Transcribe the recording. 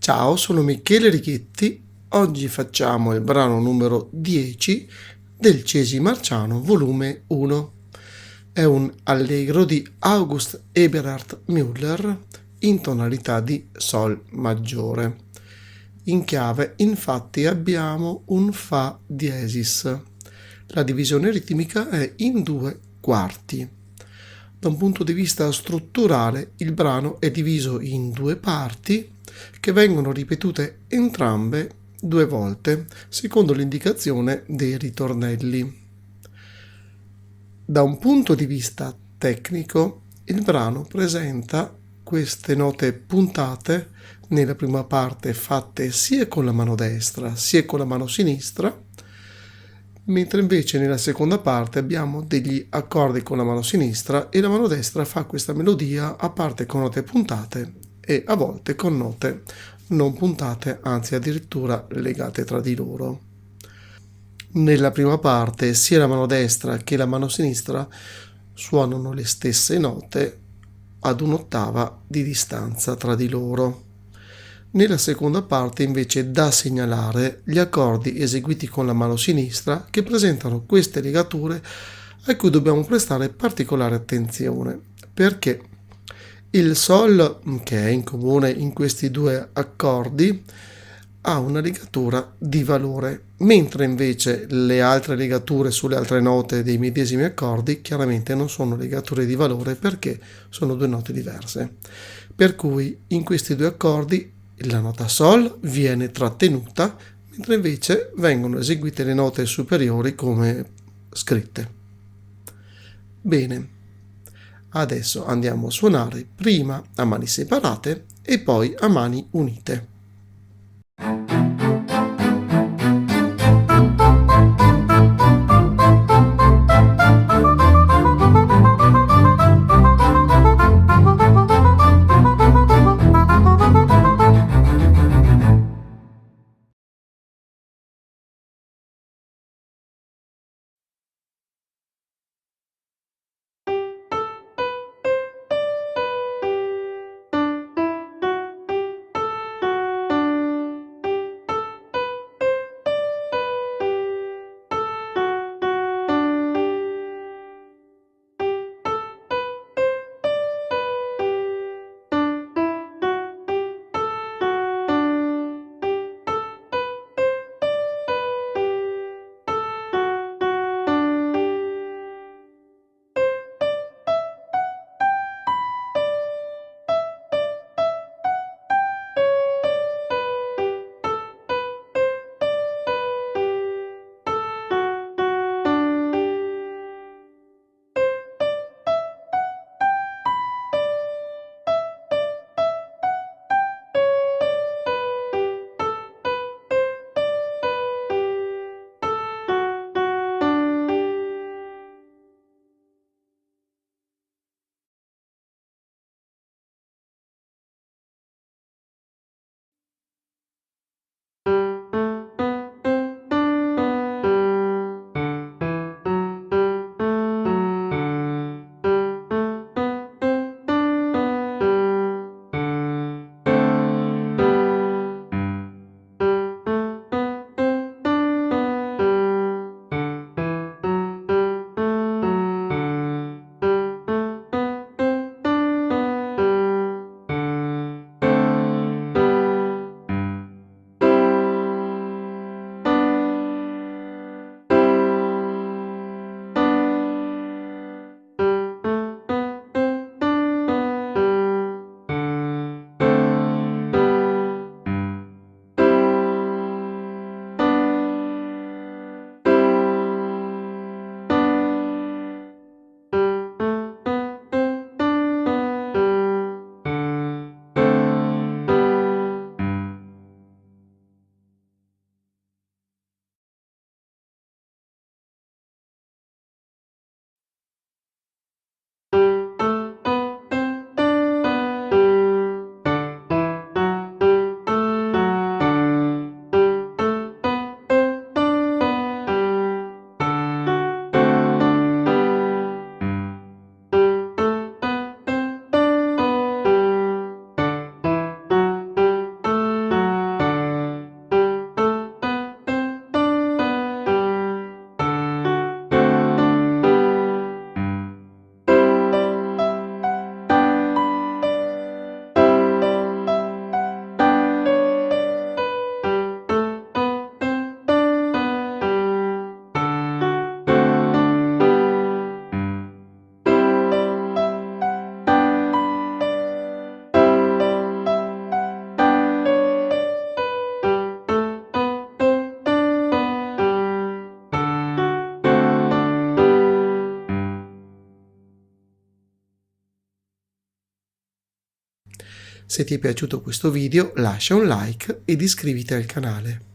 Ciao, sono Michele Righetti. Oggi facciamo il brano numero 10 del Cesi Marciano, volume 1. È un allegro di August Eberhard Müller in tonalità di Sol maggiore. In chiave, infatti, abbiamo un Fa diesis. La divisione ritmica è in 2/4. Da un punto di vista strutturale, il brano è diviso in 2 parti che vengono ripetute entrambe 2 volte, secondo l'indicazione dei ritornelli. Da un punto di vista tecnico, il brano presenta queste note puntate nella prima parte fatte sia con la mano destra sia con la mano sinistra, mentre invece nella seconda parte abbiamo degli accordi con la mano sinistra e la mano destra fa questa melodia a parte con note puntate e a volte con note non puntate, anzi addirittura legate tra di loro. Nella prima parte sia la mano destra che la mano sinistra suonano le stesse note ad un'ottava di distanza tra di loro. Nella seconda parte invece è da segnalare gli accordi eseguiti con la mano sinistra che presentano queste legature a cui dobbiamo prestare particolare attenzione, perché il Sol, che è in comune in questi 2 accordi, ha una legatura di valore, mentre invece le altre legature sulle altre note dei medesimi accordi chiaramente non sono legature di valore perché sono 2 note diverse. Per cui in questi 2 accordi la nota Sol viene trattenuta, mentre invece vengono eseguite le note superiori come scritte. Bene, adesso andiamo a suonare prima a mani separate e poi a mani unite. Se ti è piaciuto questo video lascia un like ed iscriviti al canale.